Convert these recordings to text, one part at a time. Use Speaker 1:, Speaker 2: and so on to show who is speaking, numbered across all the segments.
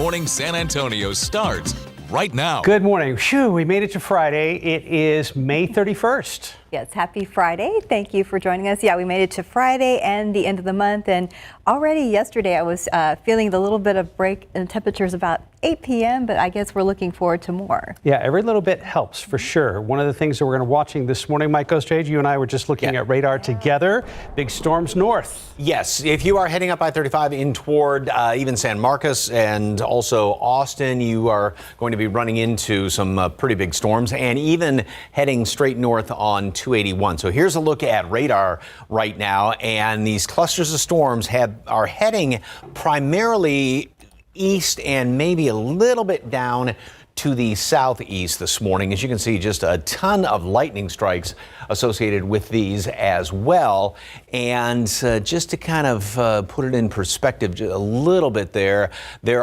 Speaker 1: Morning San Antonio starts right now.
Speaker 2: Good morning. Phew, we made it to Friday. It is May 31st.
Speaker 3: Yes, happy Friday. Thank you for joining us. Yeah, we made it to Friday and the end of the month. And already yesterday I was feeling the little bit of break in temperatures about 8 p.m., but I guess we're looking forward to more.
Speaker 2: Yeah, every little bit helps for sure. One of the things that we're going to be watching this morning, Mike Ostage, you and I were just looking at radar together. Big storms north.
Speaker 4: Yes, if you are heading up I-35 in toward even San Marcos and also Austin, you are going to be running into some pretty big storms and even heading straight north on 281. So here's a look at radar right now, and these clusters of storms are heading primarily east and maybe a little bit down to the southeast this morning. As you can see, just a ton of lightning strikes associated with these as well. And just to kind of put it in perspective a little bit there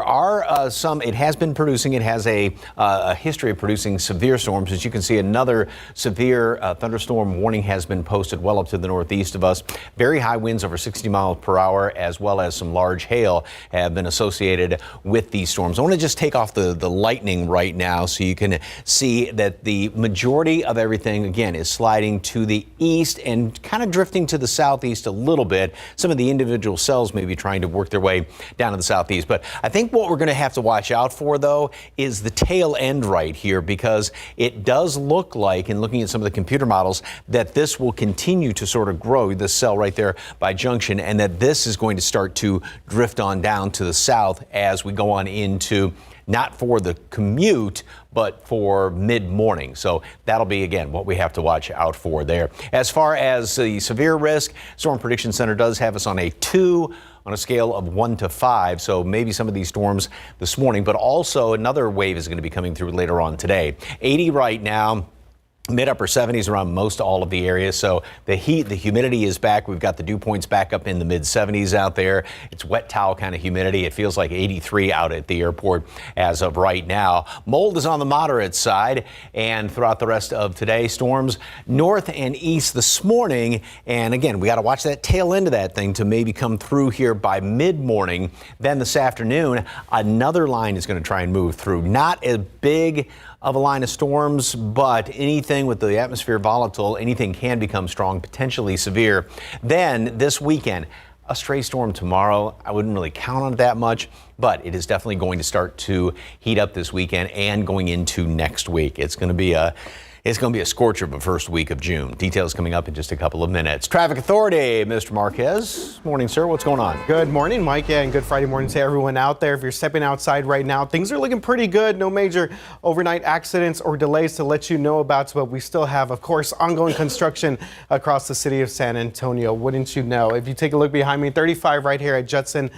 Speaker 4: are some, it has been producing, it has a history of producing severe storms. As you can see, another severe thunderstorm warning has been posted well up to the northeast of us. Very high winds over 60 miles per hour, as well as some large hail have been associated with these storms. I want to just take off the lightning right now so you can see that the majority of everything, again, is sliding to the east and kind of drifting to the southeast a little bit. Some of the individual cells may be trying to work their way down to the southeast. But I think what we're going to have to watch out for, though, is the tail end right here, because it does look like, in looking at some of the computer models, that this will continue to sort of grow, this cell right there by junction, and that this is going to start to drift on down to the south as we go on into not for the commute, but for mid-morning. So that'll be, again, what we have to watch out for there. As far as the severe risk, Storm Prediction Center does have us on a 2 on a scale of 1 to 5. So maybe some of these storms this morning, but also another wave is going to be coming through later on today. 80 right now. Mid-upper 70s around most all of the areas. So the heat, the humidity is back. We've got the dew points back up in the mid-70s out there. It's wet towel kind of humidity. It feels like 83 out at the airport as of right now. Mold is on the moderate side, and throughout the rest of today, storms north and east this morning. And again, we got to watch that tail end of that thing to maybe come through here by mid-morning. Then this afternoon, another line is going to try and move through. Not as big of a line of storms, but anything with the atmosphere volatile, anything can become strong, potentially severe. Then this weekend, a stray storm tomorrow. I wouldn't really count on it that much, but it is definitely going to start to heat up this weekend and going into next week. It's going to be a scorcher of a first week of June. Details coming up in just a couple of minutes. Traffic Authority, Mr. Marquez. Morning, sir. What's going on?
Speaker 5: Good morning, Mike. Yeah, and good Friday morning to everyone out there. If you're stepping outside right now, things are looking pretty good. No major overnight accidents or delays to let you know about, but we still have, of course, ongoing construction across the city of San Antonio. Wouldn't you know? If you take a look behind me, 35 right here at Judson.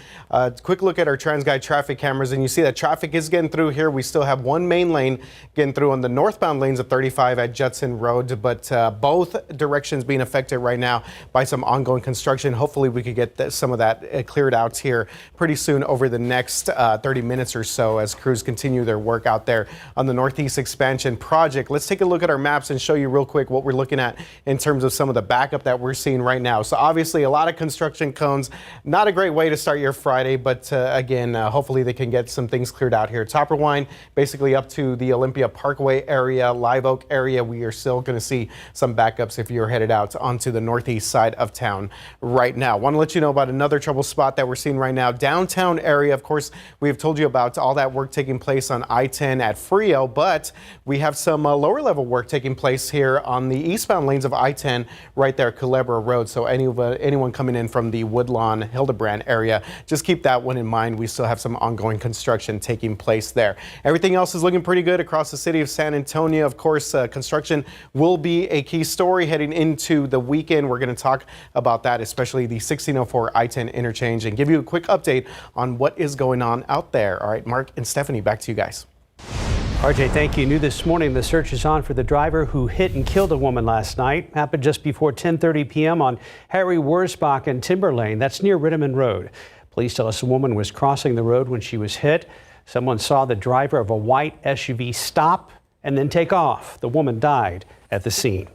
Speaker 5: Quick look at our TransGuide traffic cameras, and you see that traffic is getting through here. We still have one main lane getting through on the northbound lanes of 35 at Judson Road, but both directions being affected right now by some ongoing construction. Hopefully we could get some of that cleared out here pretty soon over the next 30 minutes or so as crews continue their work out there on the Northeast Expansion project. Let's take a look at our maps and show you real quick what we're looking at in terms of some of the backup that we're seeing right now. So obviously a lot of construction cones, not a great way to start your Friday, but again, hopefully they can get some things cleared out here. Topper Wine, basically up to the Olympia Parkway area, Live Oak area. We are still going to see some backups if you're headed out onto the northeast side of town right now. Want to let you know about another trouble spot that we're seeing right now. Downtown area, of course, we have told you about all that work taking place on I-10 at Frio, but we have some lower level work taking place here on the eastbound lanes of I-10 right there at Culebra Road. So anyone coming in from the Woodlawn, Hildebrand area, just keep that one in mind. We still have some ongoing construction taking place there. Everything else is looking pretty good across the city of San Antonio. Of course, construction will be a key story heading into the weekend. We're going to talk about that, especially the 1604 I-10 interchange, and give you a quick update on what is going on out there. All right, Mark and Stephanie, back to you guys.
Speaker 2: RJ, thank you. New this morning, the search is on for the driver who hit and killed a woman last night. Happened just before 10:30 p.m. on Harry Wurzbach and Timber Lane. That's near Ritterman Road. Police tell us a woman was crossing the road when she was hit. Someone saw the driver of a white SUV stop and then take off. The woman died at the scene.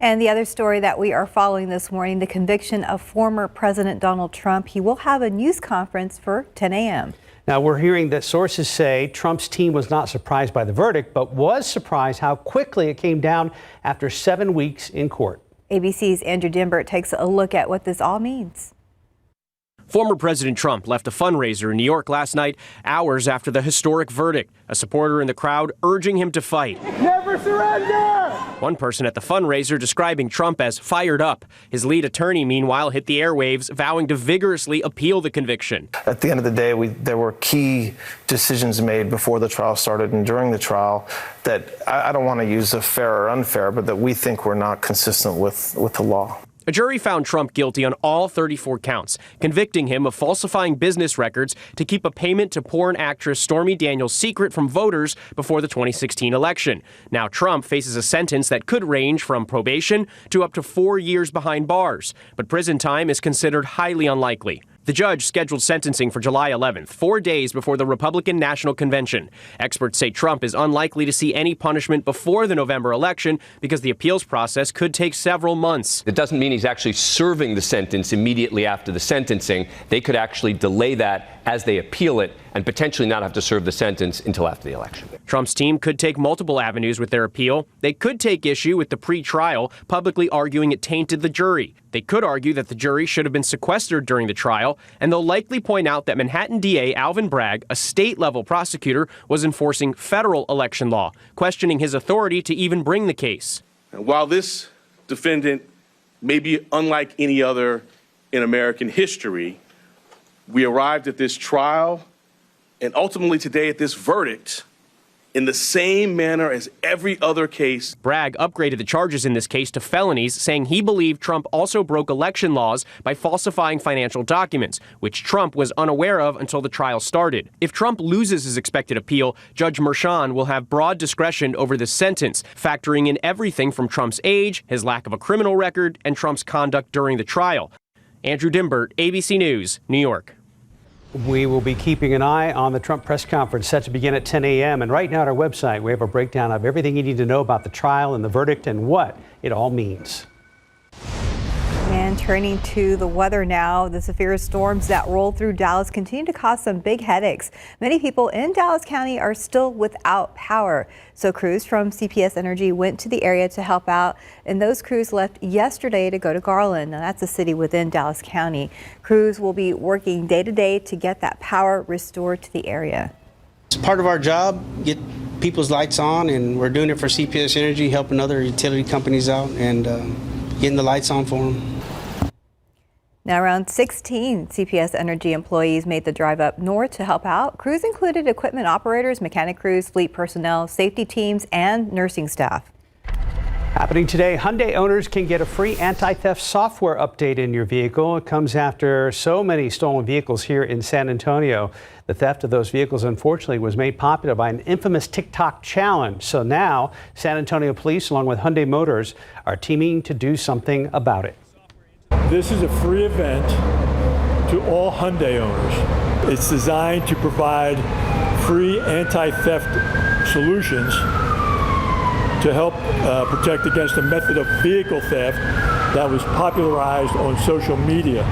Speaker 3: And the other story that we are following this morning, the conviction of former President Donald Trump. He will have a news conference for 10 a.m.
Speaker 2: Now, we're hearing that sources say Trump's team was not surprised by the verdict, but was surprised how quickly it came down after 7 weeks in court. ABC's
Speaker 3: Andrew Dimbert takes a look at what this all means.
Speaker 6: Former President Trump left a fundraiser in New York last night, hours after the historic verdict. A supporter in the crowd urging him to fight.
Speaker 7: Never surrender!
Speaker 6: One person at the fundraiser describing Trump as fired up. His lead attorney, meanwhile, hit the airwaves, vowing to vigorously appeal the conviction.
Speaker 8: At the end of the day, there were key decisions made before the trial started and during the trial that I don't want to use a fair or unfair, but that we think were not consistent with the law.
Speaker 6: A jury found Trump guilty on all 34 counts, convicting him of falsifying business records to keep a payment to porn actress Stormy Daniels secret from voters before the 2016 election. Now Trump faces a sentence that could range from probation to up to 4 years behind bars, but prison time is considered highly unlikely. The judge scheduled sentencing for July 11th, 4 days before the Republican National Convention. Experts say Trump is unlikely to see any punishment before the November election because the appeals process could take several months.
Speaker 9: It doesn't mean he's actually serving the sentence immediately after the sentencing. They could actually delay that as they appeal it and potentially not have to serve the sentence until after the election.
Speaker 6: Trump's team could take multiple avenues with their appeal. They could take issue with the pre-trial, publicly arguing it tainted the jury. They could argue that the jury should have been sequestered during the trial, and they'll likely point out that Manhattan DA Alvin Bragg, a state-level prosecutor, was enforcing federal election law, questioning his authority to even bring the case.
Speaker 10: And while this defendant may be unlike any other in American history, we arrived at this trial and ultimately today at this verdict in the same manner as every other case.
Speaker 6: Bragg upgraded the charges in this case to felonies, saying he believed Trump also broke election laws by falsifying financial documents, which Trump was unaware of until the trial started. If Trump loses his expected appeal, Judge Merchan will have broad discretion over the sentence, factoring in everything from Trump's age, his lack of a criminal record, and Trump's conduct during the trial. Andrew Dimbert, ABC News, New York.
Speaker 2: We will be keeping an eye on the Trump press conference set to begin at 10 a.m. And right now at our website, we have a breakdown of everything you need to know about the trial and the verdict and what it all means.
Speaker 3: And turning to the weather now, the severe storms that rolled through Dallas continue to cause some big headaches. Many people in Dallas County are still without power. So crews from CPS Energy went to the area to help out, and those crews left yesterday to go to Garland. Now that's a city within Dallas County. Crews will be working day to day to get that power restored to the area.
Speaker 11: It's part of our job, get people's lights on, and we're doing it for CPS Energy, helping other utility companies out and getting the lights on for them.
Speaker 3: Now, around 16 CPS Energy employees made the drive up north to help out. Crews included equipment operators, mechanic crews, fleet personnel, safety teams, and nursing staff.
Speaker 2: Happening today, Hyundai owners can get a free anti-theft software update in your vehicle. It comes after so many stolen vehicles here in San Antonio. The theft of those vehicles, unfortunately, was made popular by an infamous TikTok challenge. So now, San Antonio police, along with Hyundai Motors, are teaming to do something about it.
Speaker 7: This is a free event to all Hyundai owners. It's designed to provide free anti-theft solutions to help protect against a method of vehicle theft that was popularized on social media.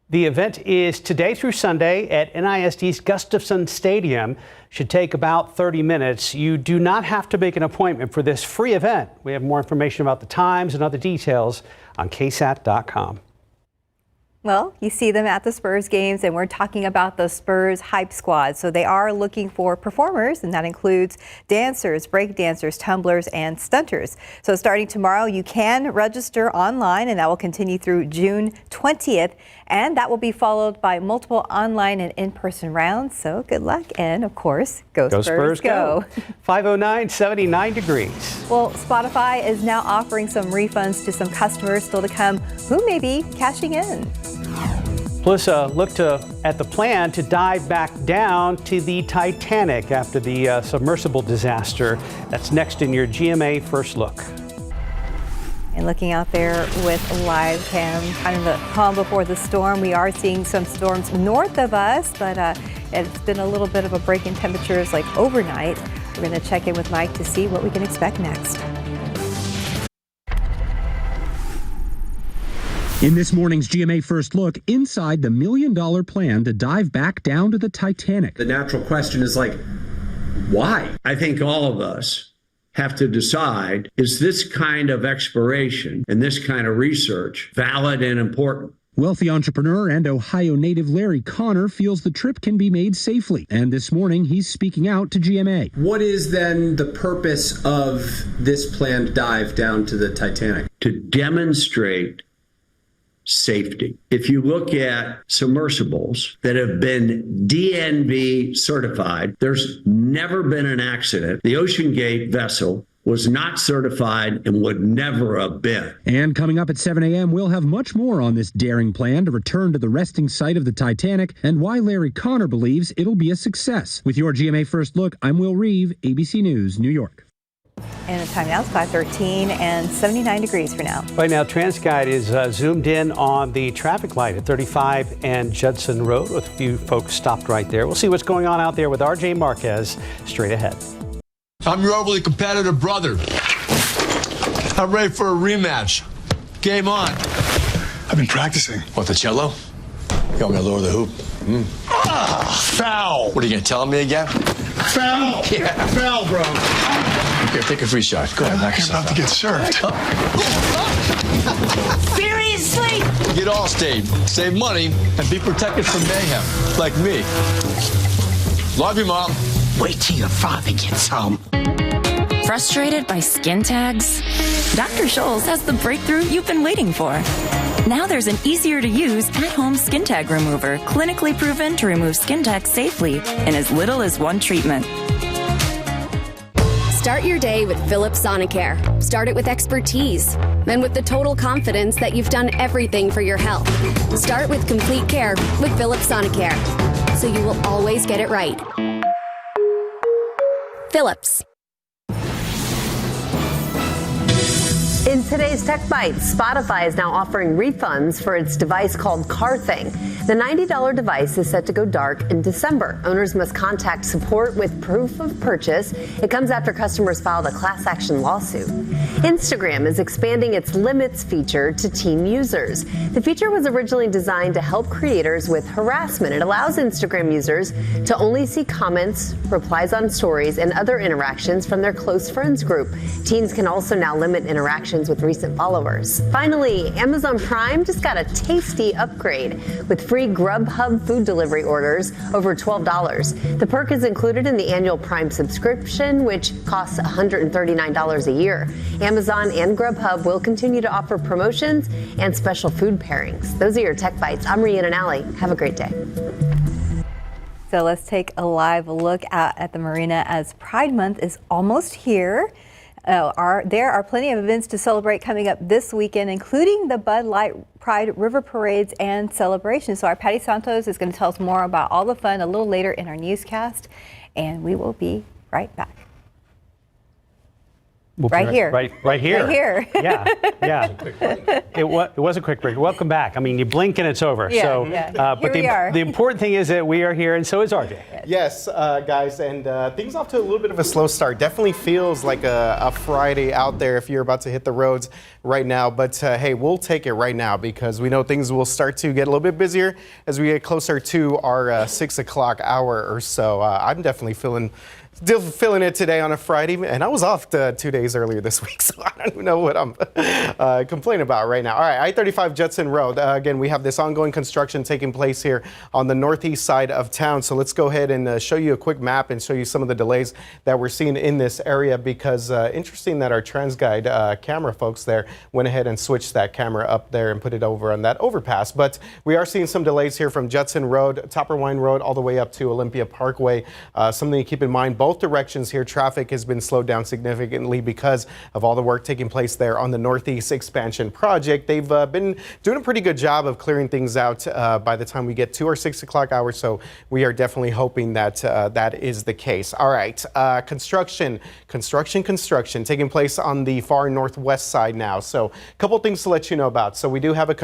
Speaker 2: The event is today through Sunday at NISD's Gustafson Stadium. Should take about 30 minutes. You do not have to make an appointment for this free event. We have more information about the times and other details on KSAT.com.
Speaker 3: Well, you see them at the Spurs games, and we're talking about the Spurs Hype Squad. So they are looking for performers, and that includes dancers, break dancers, tumblers, and stunters. So starting tomorrow, you can register online, and that will continue through June 20th. And that will be followed by multiple online and in-person rounds. So good luck. And of course, go Spurs, go.
Speaker 2: 509, 79 degrees.
Speaker 3: Well, Spotify is now offering some refunds to some customers still to come who may be cashing in.
Speaker 2: Plus, look at the plan to dive back down to the Titanic after the submersible disaster. That's next in your GMA First Look.
Speaker 3: And looking out there with live cam, kind of the calm before the storm. We are seeing some storms north of us, but it's been a little bit of a break in temperatures like overnight. We're going to check in with Mike to see what we can expect next.
Speaker 12: In this morning's GMA First Look, inside the $1 million plan to dive back down to the Titanic.
Speaker 13: The natural question is why? I think all of us have to decide, is this kind of exploration and this kind of research valid and important?
Speaker 12: Wealthy entrepreneur and Ohio native Larry Connor feels the trip can be made safely. And this morning, he's speaking out to GMA.
Speaker 14: What is then the purpose of this planned dive down to the Titanic?
Speaker 13: To demonstrate safety. If you look at submersibles that have been DNV certified, there's never been an accident. The Ocean Gate vessel was not certified and would never have been.
Speaker 12: And coming up at 7 a.m., we'll have much more on this daring plan to return to the resting site of the Titanic and why Larry Connor believes it'll be a success. With your GMA First Look, I'm Will Reeve, ABC News, New York.
Speaker 3: And the time now is 5:13 and 79 degrees for now.
Speaker 2: Right now, TransGuide is zoomed in on the traffic light at 35 and Judson Road with a few folks stopped right there. We'll see what's going on out there with RJ Marquez straight ahead.
Speaker 15: I'm your overly competitive brother. I'm ready for a rematch. Game on.
Speaker 16: I've been practicing.
Speaker 15: What, the cello? You want me to lower the hoop?
Speaker 16: Foul.
Speaker 15: What, are you going to tell me again?
Speaker 16: Foul.
Speaker 15: Yeah.
Speaker 16: Foul, bro.
Speaker 15: Here, take a free shot. Go ahead, knock
Speaker 16: You're
Speaker 15: yourself
Speaker 16: about to get served.
Speaker 15: Seriously? Get Allstate, save money, and be protected from mayhem, like me. Love you, Mom.
Speaker 17: Wait till your father gets home.
Speaker 18: Frustrated by skin tags? Dr. Scholl's has the breakthrough you've been waiting for. Now there's an easier-to-use at-home skin tag remover, clinically proven to remove skin tags safely in as little as one treatment.
Speaker 19: Start your day with Philips Sonicare. Start it with expertise and with the total confidence that you've done everything for your health. Start with complete care with Philips Sonicare, so you will always get it right. Philips.
Speaker 20: In today's Tech Bites, Spotify is now offering refunds for its device called CarThing. The $90 device is set to go dark in December. Owners must contact support with proof of purchase. It comes after customers filed a class action lawsuit. Instagram is expanding its limits feature to teen users. The feature was originally designed to help creators with harassment. It allows Instagram users to only see comments, replies on stories, and other interactions from their close friends group. Teens can also now limit interactions with recent followers. Finally, Amazon Prime just got a tasty upgrade with free Grubhub food delivery orders over $12. The perk is included in the annual Prime subscription, which costs $139 a year. Amazon and Grubhub will continue to offer promotions and special food pairings. Those are your Tech Bites. I'm Rhiannon Alley. Have a great day.
Speaker 3: So let's take a live look out at the marina as Pride Month is almost here. There are plenty of events to celebrate coming up this weekend, including the Bud Light Pride River Parades and celebrations. So our Patty Santos is going to tell us more about all the fun a little later in our newscast, and we will be right back. Right here.
Speaker 2: Right here.
Speaker 3: Right here.
Speaker 2: Yeah. It was a quick break. Welcome back. I mean, you blink and it's over.
Speaker 3: Yeah,
Speaker 2: so,
Speaker 3: yeah.
Speaker 2: But the important thing is that we are here, and so is RJ.
Speaker 5: Yes, guys, and things off to a little bit of a slow start. Definitely feels like a Friday out there if you're about to hit the roads right now. But hey, we'll take it right now because we know things will start to get a little bit busier as we get closer to our 6 o'clock hour or so. I'm definitely still feeling it today on a Friday, and I was off 2 days earlier this week, so I don't even know what I'm complaining about right now. All right, I-35 Judson Road. Again, we have this ongoing construction taking place here on the northeast side of town, so let's go ahead and show you a quick map and show you some of the delays that we're seeing in this area because interesting that our TransGuide camera folks there went ahead and switched that camera up there and put it over on that overpass. But we are seeing some delays here from Judson Road, Topper Wine Road, all the way up to Olympia Parkway. Something to keep in mind. Both directions here, traffic has been slowed down significantly because of all the work taking place there on the Northeast Expansion Project. They've been doing a pretty good job of clearing things out by the time we get to our 6 o'clock hour, so we are definitely hoping that that is the case. All right, construction taking place on the far northwest side now. So a couple things to let you know about. So we do have a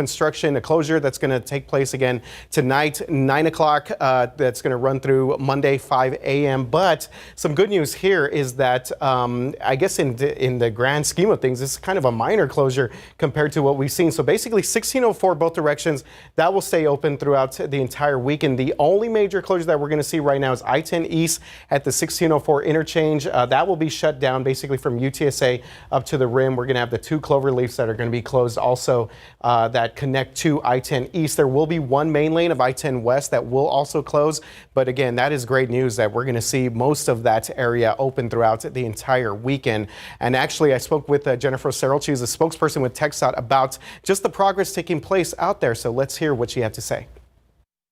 Speaker 5: closure that's going to take place again tonight, 9 o'clock. That's going to run through Monday, 5 a.m., but some good news here is that I guess in the grand scheme of things, this is kind of a minor closure compared to what we've seen. So basically 1604 both directions, that will stay open throughout the entire weekend. The only major closure that we're going to see right now is I-10 East at the 1604 interchange. That will be shut down basically from UTSA up to the rim. We're going to have the 2 clover leafs that are going to be closed also that connect to I-10 East. There will be one main lane of I-10 West that will also close. But again, that is great news that we're going to see most of that area open throughout the entire weekend. And actually, I spoke with Jennifer Searle. She's a spokesperson with KSAT about just the progress taking place out there. So let's hear what she had to say.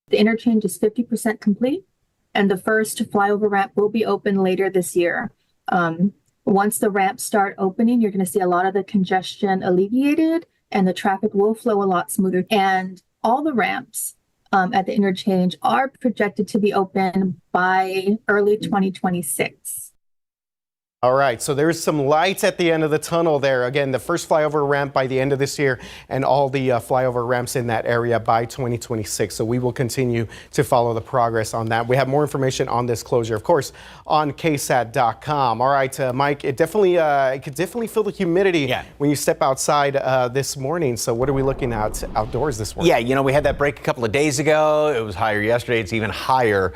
Speaker 21: The interchange is 50% complete, and the first flyover ramp will be open later this year. Once the ramps start opening, you're going to see a lot of the congestion alleviated, and the traffic will flow a lot smoother. And all the ramps at the interchange are projected to be open by early 2026.
Speaker 5: All right, so there's some lights at the end of the tunnel there. Again, the first flyover ramp by the end of this year and all the flyover ramps in that area by 2026. So we will continue to follow the progress on that. We have more information on this closure, of course, on KSAT.com. All right, Mike, it could definitely feel the humidity when you step outside this morning. So what are we looking at outdoors this morning?
Speaker 4: Yeah, you know, we had that break a couple of days ago. It was higher yesterday. It's even higher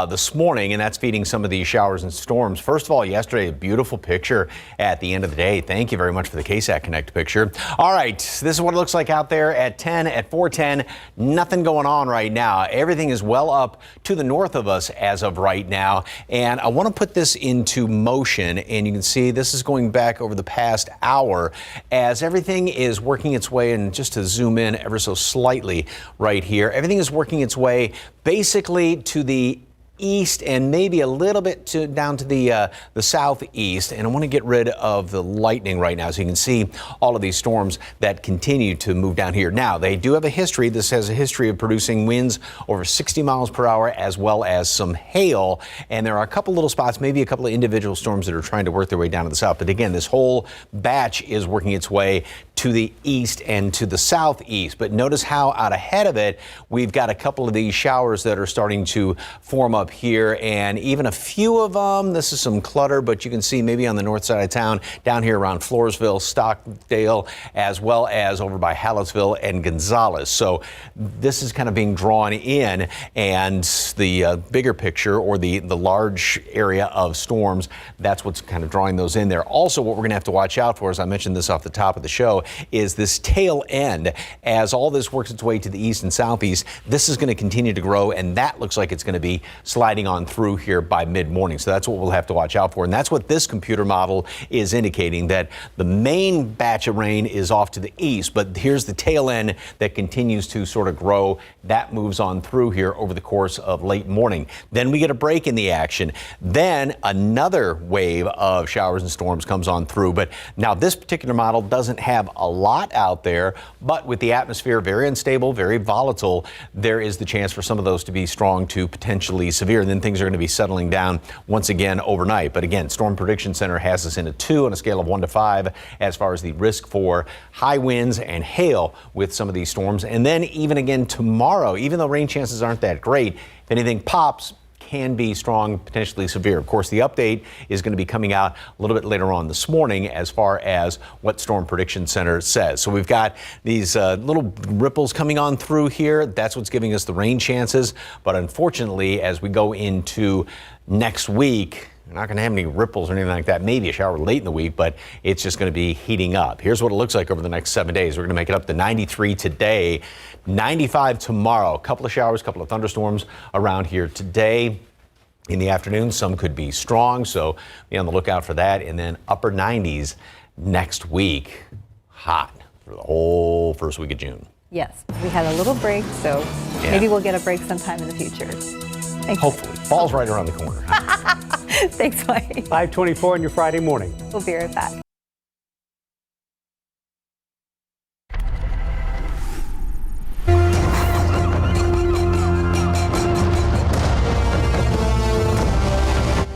Speaker 4: this morning, and that's feeding some of these showers and storms. First of all, yesterday, a beautiful picture at the end of the day. Thank you very much for the KSAT Connect picture. All right, this is what it looks like out there at 4:10. Nothing going on right now. Everything is well up to the north of us as of right now. And I want to put this into motion. And you can see this is going back over the past hour as everything is working its way. And just to zoom in ever so slightly right here, everything is working its way basically to the east and maybe a little bit down to the southeast. And I want to get rid of the lightning right now so you can see all of these storms that continue to move down here. Now, they do have a history. This has a history of producing winds over 60 miles per hour as well as some hail. And there are a couple little spots, maybe a couple of individual storms that are trying to work their way down to the south. But again, this whole batch is working its way to the east and to the southeast. But notice how out ahead of it, we've got a couple of these showers that are starting to form up here, and even a few of them. This is some clutter, but you can see maybe on the north side of town, down here around Floresville, Stockdale, as well as over by Hallettsville and Gonzales. So this is kind of being drawn in, and the bigger picture, or the large area of storms, that's what's kind of drawing those in there. Also, what we're going to have to watch out for, as I mentioned this off the top of the show, is this tail end. As all this works its way to the east and southeast, this is going to continue to grow, and that looks like it's going to be sliding on through here by mid-morning. So that's what we'll have to watch out for. And that's what this computer model is indicating, that the main batch of rain is off to the east, but here's the tail end that continues to sort of grow. That moves on through here over the course of late morning. Then we get a break in the action. Then another wave of showers and storms comes on through. But now this particular model doesn't have a lot out there, but with the atmosphere very unstable, very volatile, there is the chance for some of those to be strong to potentially severe. And then things are going to be settling down once again overnight. But again, Storm Prediction Center has us in a 2 on a scale of 1 to 5 as far as the risk for high winds and hail with some of these storms. And then even again tomorrow, even though rain chances aren't that great, if anything pops, can be strong, potentially severe. Of course, the update is going to be coming out a little bit later on this morning as far as what Storm Prediction Center says. So we've got these little ripples coming on through here. That's what's giving us the rain chances. But unfortunately, as we go into next week, we're not going to have any ripples or anything like that. Maybe a shower late in the week, but it's just going to be heating up. Here's what it looks like over the next 7 days. We're going to make it up to 93 today, 95 tomorrow. A couple of showers, a couple of thunderstorms around here today. In the afternoon, some could be strong, so be on the lookout for that. And then upper 90s next week. Hot for the whole first week of June.
Speaker 3: Yes, we had a little break, so maybe we'll get a break sometime in the future. Thanks.
Speaker 4: Hopefully. Fall's right around the corner.
Speaker 3: Thanks, Mike.
Speaker 2: 5:24 on your Friday morning.
Speaker 3: We'll be right back.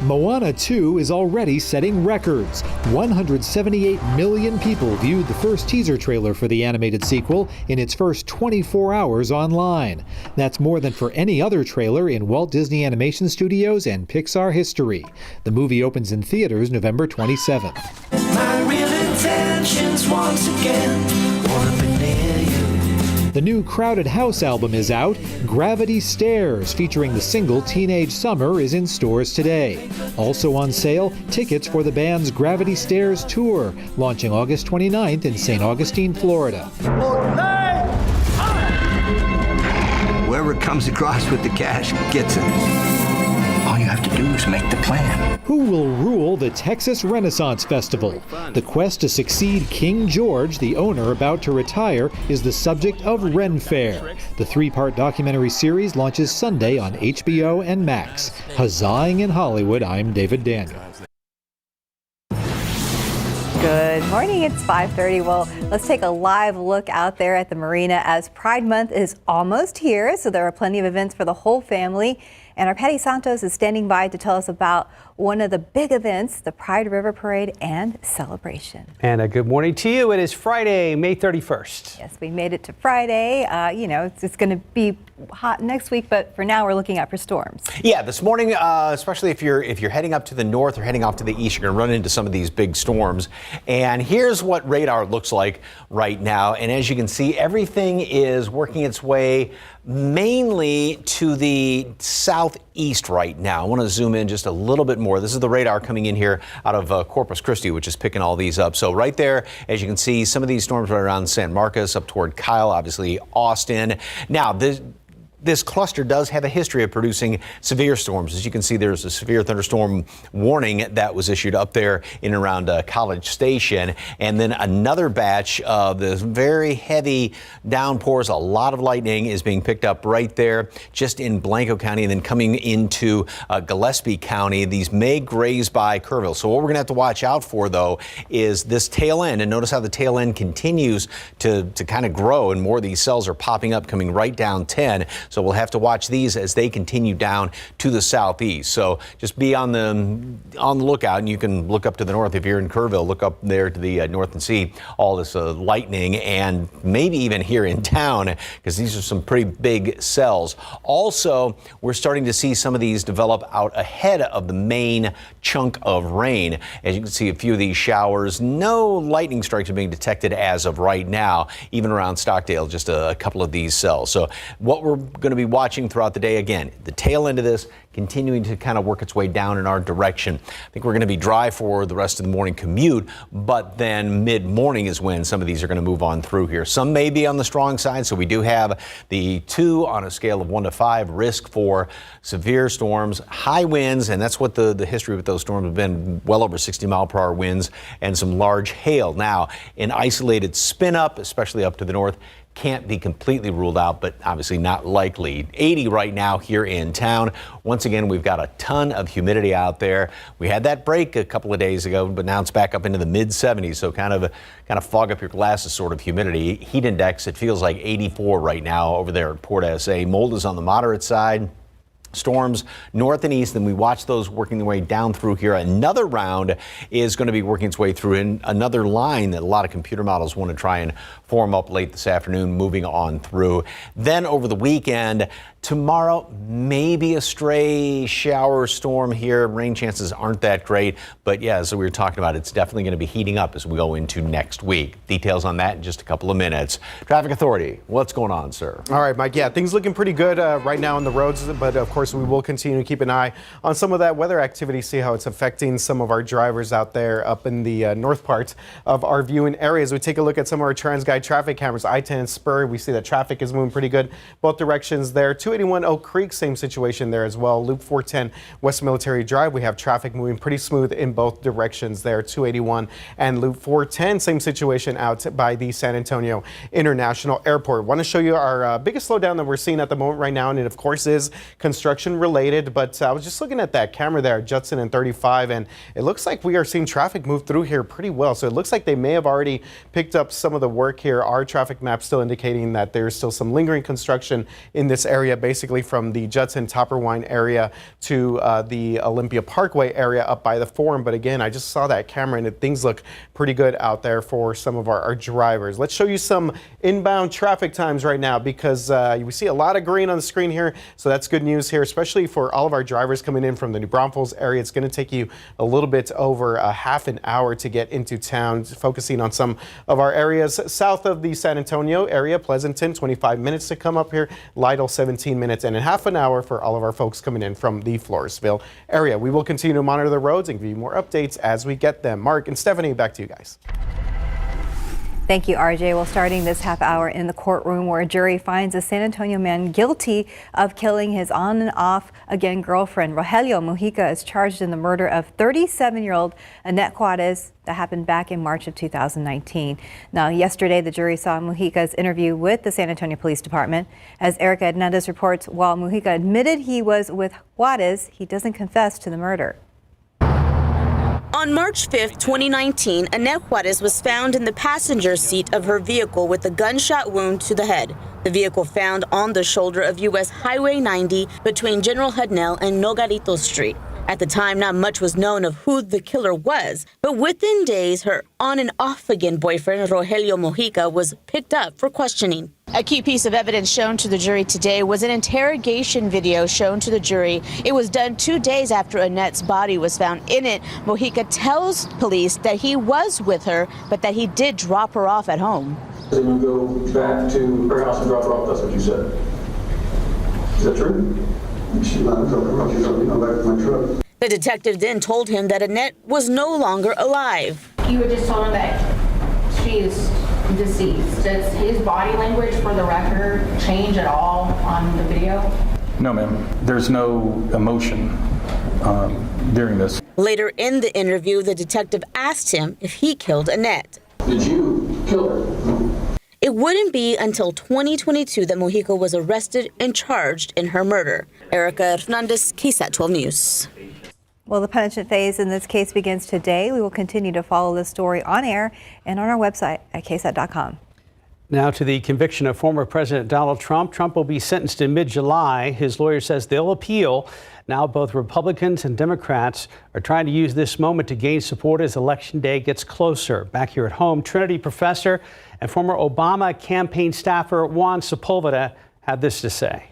Speaker 1: Moana 2 is already setting records. 178 million people viewed the first teaser trailer for the animated sequel in its first 24 hours online. That's more than for any other trailer in Walt Disney Animation Studios and Pixar history. The movie opens in theaters November 27th.
Speaker 22: My real intentions once again wanna be near you.
Speaker 1: The new Crowded House album is out. Gravity Stairs, featuring the single Teenage Summer, is in stores today. Also on sale, tickets for the band's Gravity Stairs tour, launching August 29th in St. Augustine, Florida.
Speaker 17: Whoever comes across with the cash gets it. All you have to do is make the plan.
Speaker 1: Who will rule the Texas Renaissance Festival? The quest to succeed King George, the owner about to retire, is the subject of Ren Fair. The three-part documentary series launches Sunday on HBO and Max. Huzzahing in Hollywood, I'm David Daniel.
Speaker 3: Good morning, it's 5:30. Well, let's take a live look out there at the marina as Pride Month is almost here, so there are plenty of events for the whole family. And our Patty Santos is standing by to tell us about one of the big events, the Pride River Parade and celebration.
Speaker 2: And a good morning to you. It is Friday, May 31st.
Speaker 3: Yes, we made it to Friday. It's going to be hot next week, but for now we're looking out for storms.
Speaker 4: Yeah, this morning, especially if you're heading up to the north or heading off to the east, you're going to run into some of these big storms. And here's what radar looks like right now. And as you can see, everything is working its way mainly to the southeast right now. I want to zoom in just a little bit more. This is the radar coming in here out of Corpus Christi, which is picking all these up. So right there, as you can see, some of these storms right around San Marcos, up toward Kyle, obviously Austin. Now, this cluster does have a history of producing severe storms. As you can see, there's a severe thunderstorm warning that was issued up there in and around College Station. And then another batch of the very heavy downpours, a lot of lightning is being picked up right there just in Blanco County and then coming into Gillespie County. These may graze by Kerrville. So what we're going to have to watch out for, though, is this tail end. And notice how the tail end continues to kind of grow and more of these cells are popping up, coming right down 10. So we'll have to watch these as they continue down to the southeast. So just be on the lookout, and you can look up to the north. If you're in Kerrville, look up there to the north and see all this lightning, and maybe even here in town, because these are some pretty big cells. Also, we're starting to see some of these develop out ahead of the main chunk of rain. As you can see, a few of these showers. No lightning strikes are being detected as of right now, even around Stockdale, just a couple of these cells. So what we're going to be watching throughout the day, again, the tail end of this continuing to kind of work its way down in our direction. I think we're going to be dry for the rest of the morning commute, but then mid-morning is when some of these are going to move on through here. Some may be on the strong side, so we do have the 2 on a scale of 1 to 5 risk for severe storms, high winds, and that's what the history with those storms have been, well over 60-mile-per-hour winds and some large hail. Now, an isolated spin up, especially up to the north, can't be completely ruled out, but obviously not likely. 80 right now here in town. Once again, we've got a ton of humidity out there. We had that break a couple of days ago, but now it's back up into the mid 70s. So kind of fog up your glasses sort of humidity. Heat index, it feels like 84 right now over there at Port SA. Mold is on the moderate side. Storms north and east, and we watch those working their way down through here. Another round is going to be working its way through in another line that a lot of computer models want to try and form up late this afternoon, moving on through. Then over the weekend, tomorrow, maybe a stray shower storm here. Rain chances aren't that great, but yeah, as we were talking about, it's definitely going to be heating up as we go into next week. Details on that in just a couple of minutes. Traffic Authority, what's going on, sir?
Speaker 5: All right, Mike. Yeah, things looking pretty good right now on the roads, but of course we will continue to keep an eye on some of that weather activity, see how it's affecting some of our drivers out there up in the north parts of our viewing areas. We take a look at some of our TransGuide traffic cameras. I-10 and Spur, we see that traffic is moving pretty good both directions there. 281 Oak Creek, same situation there as well. Loop 410 West Military Drive, we have traffic moving pretty smooth in both directions there. 281 and Loop 410, same situation out by the San Antonio International Airport. Want to show you our biggest slowdown that we're seeing at the moment right now, and it of course is construction related, but I was just looking at that camera there, Judson and 35, and it looks like we are seeing traffic move through here pretty well. So it looks like they may have already picked up some of the work here. Our traffic map still indicating that there's still some lingering construction in this area basically from the Judson Topperwine area to the Olympia Parkway area up by the Forum. But again, I just saw that camera and things look pretty good out there for some of our drivers. Let's show you some inbound traffic times right now, because we see a lot of green on the screen here. So that's good news here, especially for all of our drivers coming in from the New Braunfels area. It's going to take you a little bit over a half an hour to get into town, focusing on some of our areas south of the San Antonio area. Pleasanton, 25 minutes to come up here. Lytle, 17 minutes, and a half an hour for all of our folks coming in from the Floresville area. We will continue to monitor the roads and give you more updates as we get them. Mark and Stephanie, back to you guys.
Speaker 3: Thank you, RJ. Well, starting this half hour in the courtroom where a jury finds a San Antonio man guilty of killing his on and off again girlfriend. Rogelio Mujica is charged in the murder of 37-year-old Annette Juarez that happened back in March of 2019. Now, yesterday, the jury saw Mujica's interview with the San Antonio Police Department. As Erica Hernandez reports, while Mujica admitted he was with Juarez, he doesn't confess to the murder.
Speaker 8: On March 5th, 2019, Annette Juarez was found in the passenger seat of her vehicle with a gunshot wound to the head. The vehicle found on the shoulder of U.S. Highway 90 between General Hudnell and Nogarito Street. At the time, not much was known of who the killer was, but within days, her on and off again boyfriend, Rogelio Mujica, was picked up for questioning. A key piece of evidence shown to the jury today was an interrogation video shown to the jury. It was done 2 days after Annette's body was found. In it, Mujica tells police that he was with her, but that he did drop her off at home.
Speaker 9: Then you go back to her house and drop her off, that's what you said. Is that true? She's not dropping her off, she's already gone back to my truck.
Speaker 8: The detective then told him that Annette was no longer alive.
Speaker 23: You were just told him that she is deceased. Does his body language, for the record, change at all on the video?
Speaker 24: No, ma'am. There's no emotion during this.
Speaker 8: Later in the interview, the detective asked him if he killed Annette.
Speaker 9: Did you kill her?
Speaker 8: It wouldn't be until 2022 that Mujica was arrested and charged in her murder. Erica Hernandez, KSAT 12 News.
Speaker 3: Well, the punishment phase in this case begins today. We will continue to follow this story on air and on our website at ksat.com.
Speaker 2: Now to the conviction of former President Donald Trump. Trump will be sentenced in mid-July. His lawyer says they'll appeal. Now both Republicans and Democrats are trying to use this moment to gain support as Election Day gets closer. Back here at home, Trinity professor and former Obama campaign staffer Juan Sepulveda had this to say.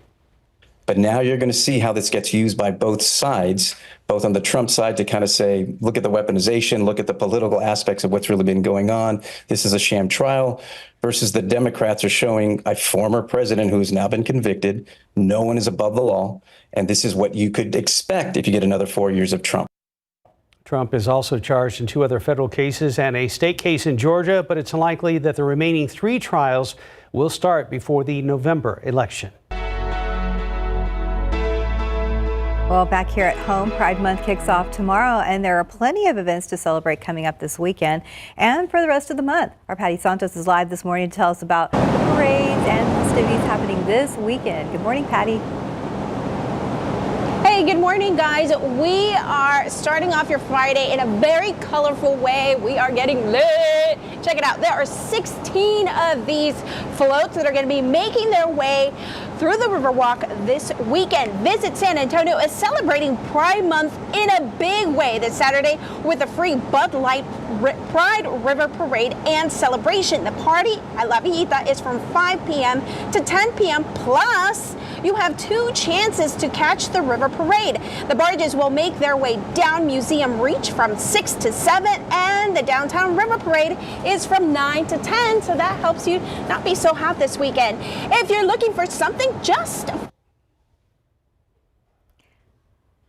Speaker 25: But now you're going to see how this gets used by both sides, both on the Trump side to kind of say, look at the weaponization, look at the political aspects of what's really been going on. This is a sham trial, versus the Democrats are showing a former president who has now been convicted. No one is above the law. And this is what you could expect if you get another 4 years of Trump.
Speaker 2: Trump is also charged in 2 other federal cases and a state case in Georgia, but it's unlikely that the remaining 3 trials will start before the November election.
Speaker 3: Well, back here at home, Pride Month kicks off tomorrow, and there are plenty of events to celebrate coming up this weekend and for the rest of the month. Our Patty Santos is live this morning to tell us about parades and festivities happening this weekend. Good morning, Patty.
Speaker 26: Hey, good morning, guys. We are starting off your Friday in a very colorful way. We are getting lit. Check it out. There are 16 of these floats that are going to be making their way through the Riverwalk this weekend. Visit San Antonio is celebrating Pride Month in a big way this Saturday with a free Bud Light Pride River Parade and celebration. The party at La Villita is from 5 p.m. to 10 p.m. Plus, you have 2 chances to catch the river parade. The barges will make their way down Museum Reach from 6 to 7, and the downtown river parade is from 9 to 10, so that helps you not be so hot this weekend. If you're looking for something just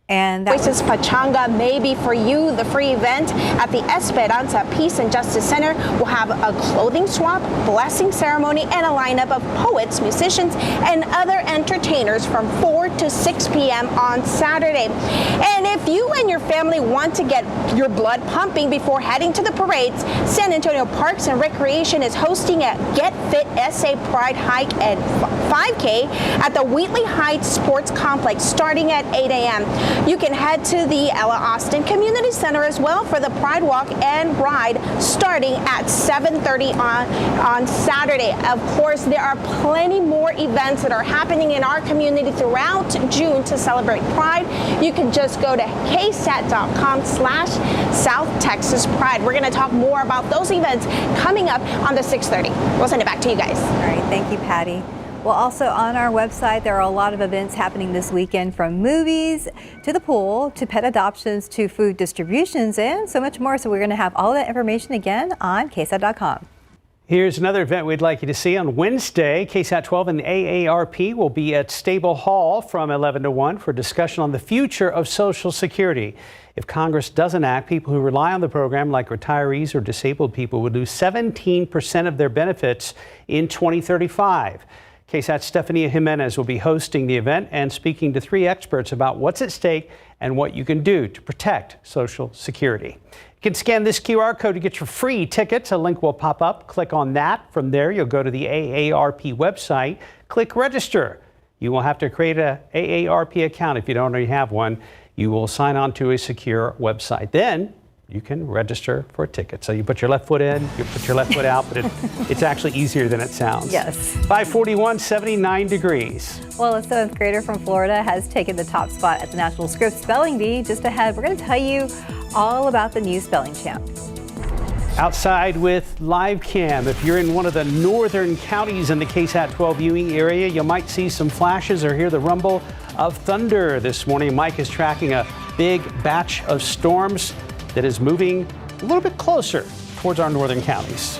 Speaker 3: and
Speaker 26: Voices Pachanga may be for you. The free event at the Esperanza Peace and Justice Center will have a clothing swap, blessing ceremony, and a lineup of poets, musicians, and other entertainers from 4 to 6 p.m. on Saturday. And if you and your family want to get your blood pumping before heading to the parades, San Antonio Parks and Recreation is hosting a Get Fit SA Pride Hike and 5K at the Wheatley Heights Sports Complex starting at 8 a.m. You can head to the Ella Austin Community Center as well for the Pride Walk and Ride starting at 7:30 on Saturday. Of course, there are plenty more events that are happening in our community throughout June to celebrate Pride. You can just go to ksat.com/South Texas Pride. We're going to talk more about those events coming up on the 6:30. We'll send it back to you guys.
Speaker 3: All right, thank you, Patty. Well, also on our website, there are a lot of events happening this weekend, from movies to the pool to pet adoptions to food distributions and so much more. So we're going to have all that information again on KSAT.com.
Speaker 2: Here's another event we'd like you to see on Wednesday. KSAT 12 and AARP will be at Stable Hall from 11 to 1 for discussion on the future of Social Security. If Congress doesn't act, people who rely on the program, like retirees or disabled people, would lose 17% of their benefits in 2035. KSAT's Stephania Jimenez will be hosting the event and speaking to 3 experts about what's at stake and what you can do to protect Social Security. You can scan this QR code to get your free tickets. A link will pop up. Click on that. From there, you'll go to the AARP website. Click register. You will have to create an AARP account if you don't already have one. You will sign on to a secure website. Then you can register for a ticket. So you put your left foot in, you put your left foot out, but it's actually easier than it sounds.
Speaker 3: Yes.
Speaker 2: 541, 79 degrees.
Speaker 3: Well, a 7th grader from Florida has taken the top spot at the National Scripps Spelling Bee. Just ahead, we're going to tell you all about the new spelling champ.
Speaker 2: Outside with live cam. If you're in one of the northern counties in the KSAT 12 viewing area, you might see some flashes or hear the rumble of thunder this morning. Mike is tracking a big batch of storms that is moving a little bit closer towards our northern counties.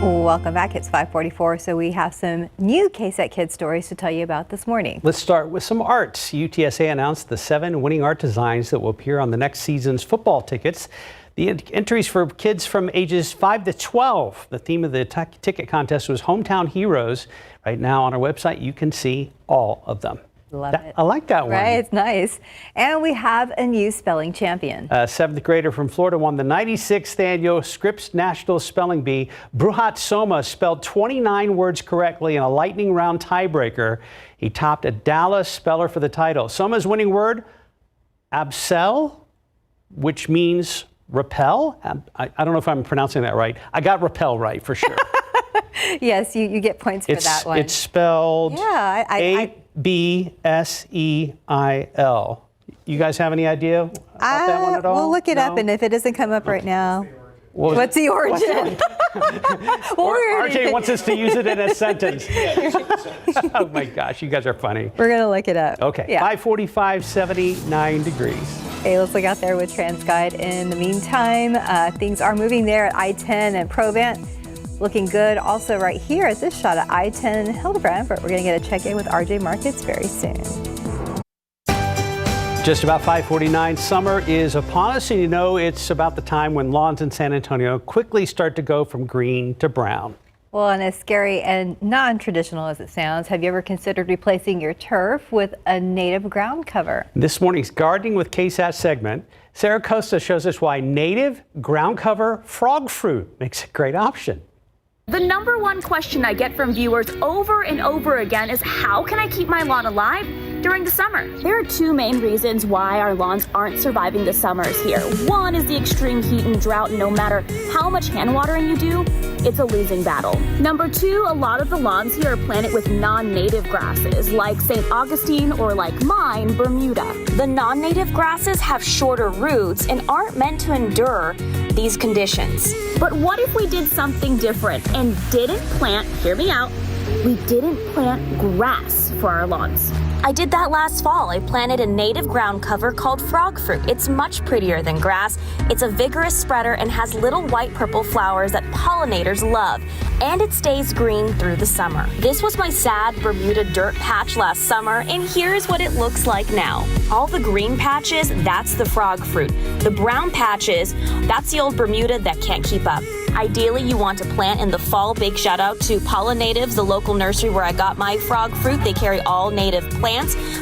Speaker 3: Welcome back. It's 5:44, so we have some new KSAT Kids stories to tell you about this morning.
Speaker 2: Let's start with some arts. UTSA announced the 7 winning art designs that will appear on the next season's football tickets. The entries for kids from ages 5 to 12. The theme of the ticket contest was Hometown Heroes. Right now on our website, you can see all of them.
Speaker 3: Love it.
Speaker 2: I like that one.
Speaker 3: Right, it's nice. And we have a new spelling champion.
Speaker 2: A 7th grader from Florida won the 96th annual Scripps National Spelling Bee. Bruhat Soma spelled 29 words correctly in a lightning round tiebreaker. He topped a Dallas speller for the title. Soma's winning word, absel, which means repel. I don't know if I'm pronouncing that right. I got repel right for sure.
Speaker 3: Yes, you get points for that one.
Speaker 2: It's spelled A-B-S-E-I-L. You guys have any idea about that one at all?
Speaker 3: We'll look it up, and if it doesn't come up right now, what's the origin?
Speaker 2: RJ wants us to use it in a sentence. Oh my gosh, you guys are funny.
Speaker 3: We're going to look it up.
Speaker 2: Okay, yeah. 545, 79 degrees.
Speaker 3: Hey, let's look out there with TransGuide. In the meantime, things are moving there at I-10 and Provant. Looking good also right here at this shot at I-10 Hildebrand, but we're going to get a check-in with RJ Markets very soon.
Speaker 2: Just about 5:49. Summer is upon us, and you know it's about the time when lawns in San Antonio quickly start to go from green to brown.
Speaker 3: Well, and as scary and non-traditional as it sounds, have you ever considered replacing your turf with a native ground cover?
Speaker 2: This morning's Gardening with KSAT segment, Sarah Costa shows us why native ground cover frog fruit makes a great option.
Speaker 6: The number one question I get from viewers over and over again is, how can I keep my lawn alive during the summer? There are 2 main reasons why our lawns aren't surviving the summers here. One is the extreme heat and drought. No matter how much hand watering you do, it's a losing battle. Number 2, a lot of the lawns here are planted with non-native grasses, like St. Augustine or, like mine, Bermuda. The non-native grasses have shorter roots and aren't meant to endure these conditions. But what if we did something different and didn't plant, hear me out, we didn't plant grass for our lawns? I did that last fall. I planted a native ground cover called frog fruit. It's much prettier than grass. It's a vigorous spreader and has little white-purple flowers that pollinators love. And it stays green through the summer. This was my sad Bermuda dirt patch last summer, and here's what it looks like now. All the green patches, that's the frog fruit. The brown patches, that's the old Bermuda that can't keep up. Ideally, you want to plant in the fall. Big shout out to Pollinatives, the local nursery where I got my frog fruit. They carry all native plants.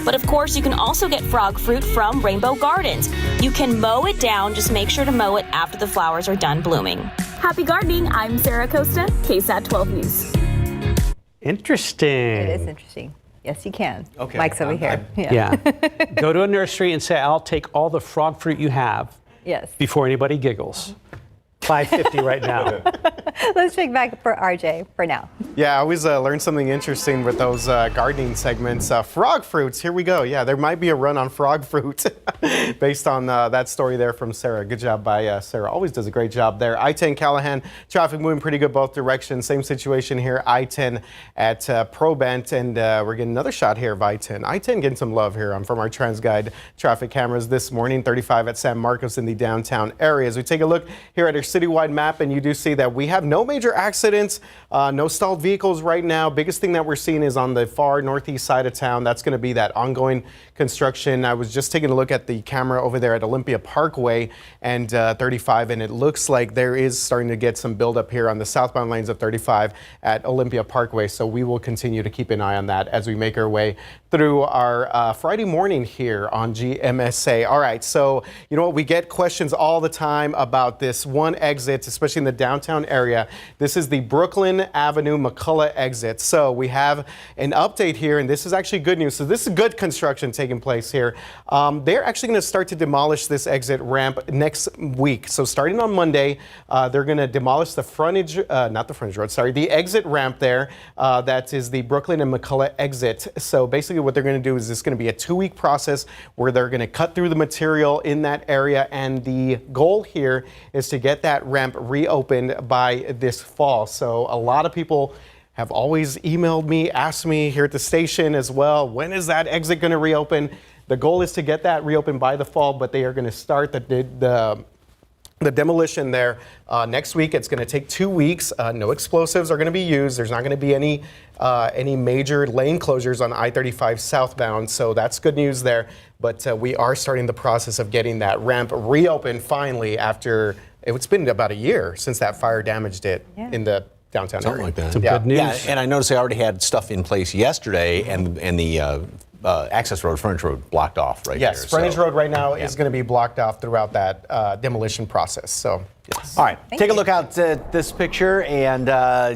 Speaker 6: But of course, you can also get frog fruit from Rainbow Gardens. You can mow it down. Just make sure to mow it after the flowers are done blooming. Happy gardening. I'm Sarah Costa, KSAT 12 News.
Speaker 2: Interesting.
Speaker 3: It is interesting. Yes, you can.
Speaker 4: Okay.
Speaker 3: Mike's over here.
Speaker 2: Yeah. Go to a nursery and say, I'll take all the frog fruit you have.
Speaker 3: Yes.
Speaker 2: Before anybody giggles. $5.50 right now.
Speaker 3: Let's check back for RJ for now.
Speaker 5: Yeah, I always learn something interesting with those gardening segments. Frog fruits, here we go. Yeah, there might be a run on frog fruit based on that story there from Sarah. Good job by Sarah. Always does a great job there. I-10 Callahan, traffic moving pretty good both directions. Same situation here, I-10 at Probent, and we're getting another shot here of I-10. I-10 getting some love here from our TransGuide traffic cameras this morning. 35 at San Marcos in the downtown area. As we take a look here at our citywide map, and you do see that we have no major accidents, no stalled vehicles right now. Biggest thing that we're seeing is on the far northeast side of town. That's going to be that ongoing construction. I was just taking a look at the camera over there at Olympia Parkway and 35, and it looks like there is starting to get some buildup here on the southbound lanes of 35 at Olympia Parkway. So we will continue to keep an eye on that as we make our way through our Friday morning here on GMSA. All right, so you know what? We get questions all the time about this one exit, especially in the downtown area. This is the Brooklyn Avenue McCullough exit. So we have an update here, and this is actually good news. So this is good construction taking place here. They're actually going to start to demolish this exit ramp next week. So starting on Monday, they're going to demolish the frontage, not the frontage road, sorry, the exit ramp there. That is the Brooklyn and McCullough exit. So basically what they're going to do is it's going to be a 2-week process where they're going to cut through the material in that area. And the goal here is to get that ramp reopened by this fall. So a lot of people have always emailed me, asked me here at the station as well, when is that exit going to reopen? The goal is to get that reopened by the fall, but they are going to start the demolition there next week. It's going to take 2 weeks. No explosives are going to be used. There's not going to be any major lane closures on I-35 southbound, so that's good news there. But we are starting the process of getting that ramp reopened finally after it's been about a year since that fire damaged it in the downtown
Speaker 4: Something
Speaker 5: area.
Speaker 4: like that.
Speaker 2: Some good news.
Speaker 4: Yeah, and I noticed they already had stuff in place yesterday, and the access road, frontage road, blocked off right there.
Speaker 5: Yes, frontage road right now is going to be blocked off throughout that demolition process. So, yes.
Speaker 4: All right, take a look out at this picture, and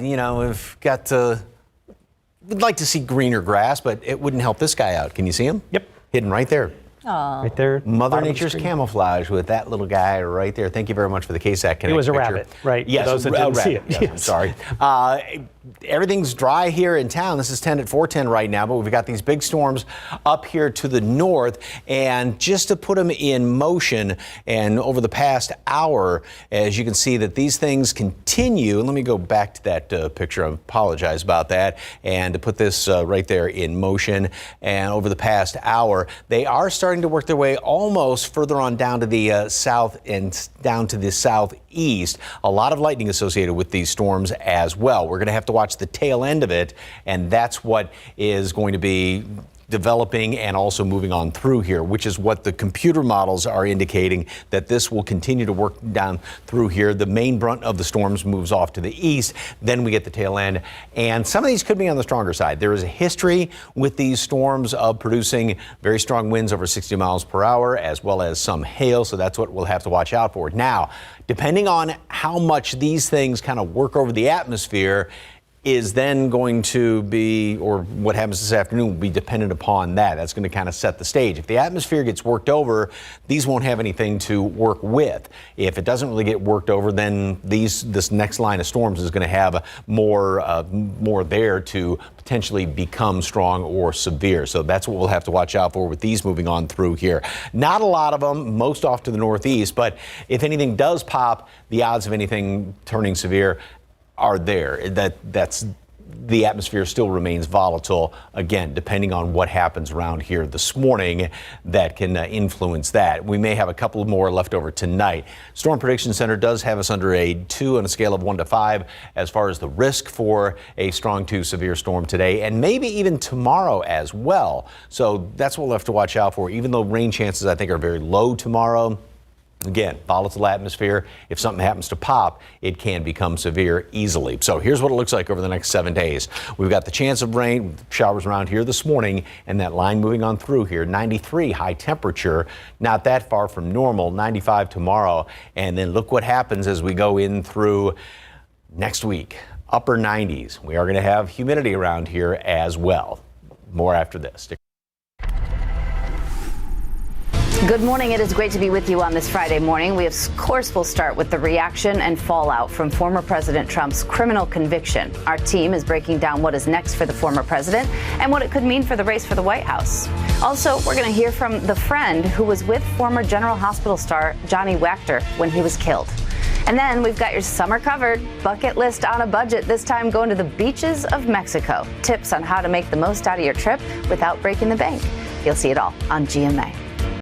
Speaker 4: we've got. We'd like to see greener grass, but it wouldn't help this guy out. Can you see him?
Speaker 2: Yep.
Speaker 4: Hidden right there.
Speaker 3: Aww.
Speaker 2: Right there.
Speaker 4: Mother Nature's camouflage with that little guy right there. Thank you very much for the KSAT Connect.
Speaker 2: It was a
Speaker 4: picture.
Speaker 2: rabbit, right?
Speaker 4: Yes,
Speaker 2: For those that didn't see it.
Speaker 4: Yes,
Speaker 2: Yes.
Speaker 4: I'm sorry. Everything's dry here in town. This is 10 at 410 right now, but we've got these big storms up here to the north. And just to put them in motion, and over the past hour, as you can see that these things continue. And let me go back to that picture. I apologize about that. And to put this right there in motion. And over the past hour, they are starting to work their way almost further on down to the south and down to the southeast. A lot of lightning associated with these storms as well. We're going to have to watch the tail end of it, and that's what is going to be developing and also moving on through here, which is what the computer models are indicating, that this will continue to work down through here. The main brunt of the storms moves off to the east, then we get the tail end, and some of these could be on the stronger side. There is a history with these storms of producing very strong winds over 60 miles per hour, as well as some hail, so that's what we'll have to watch out for. Now, depending on how much these things kind of work over the atmosphere, is then going to be, or what happens this afternoon will be dependent upon that. That's going to kind of set the stage. If the atmosphere gets worked over, these won't have anything to work with. If it doesn't really get worked over, then this next line of storms is going to have more there to potentially become strong or severe. So that's what we'll have to watch out for with these moving on through here. Not a lot of them, most off to the northeast, but if anything does pop, the odds of anything turning severe are there. That's the atmosphere still remains volatile. Again, depending on what happens around here this morning, that can influence that. We may have a couple more left over tonight. Storm Prediction Center does have us under a 2 on a scale of 1 to 5 as far as the risk for a strong to severe storm today, and maybe even tomorrow as well. So that's what we'll have to watch out for. Even though rain chances I think are very low tomorrow, Again, volatile atmosphere. If something happens to pop, it can become severe easily. So here's what it looks like over the next 7 days. We've got the chance of rain, showers around here this morning, and that line moving on through here. 93 high temperature, not that far from normal. 95 tomorrow. And then look what happens as we go in through next week. Upper 90s. We are going to have humidity around here as well. More after this.
Speaker 20: Good morning. It is great to be with you on this Friday morning. We, of course, will start with the reaction and fallout from former President Trump's criminal conviction. Our team is breaking down what is next for the former president and what it could mean for the race for the White House. Also, we're going to hear from the friend who was with former General Hospital star Johnny Wachter when he was killed. And then we've got your summer covered, bucket list on a budget, this time going to the beaches of Mexico. Tips on how to make the most out of your trip without breaking the bank. You'll see it all on GMA.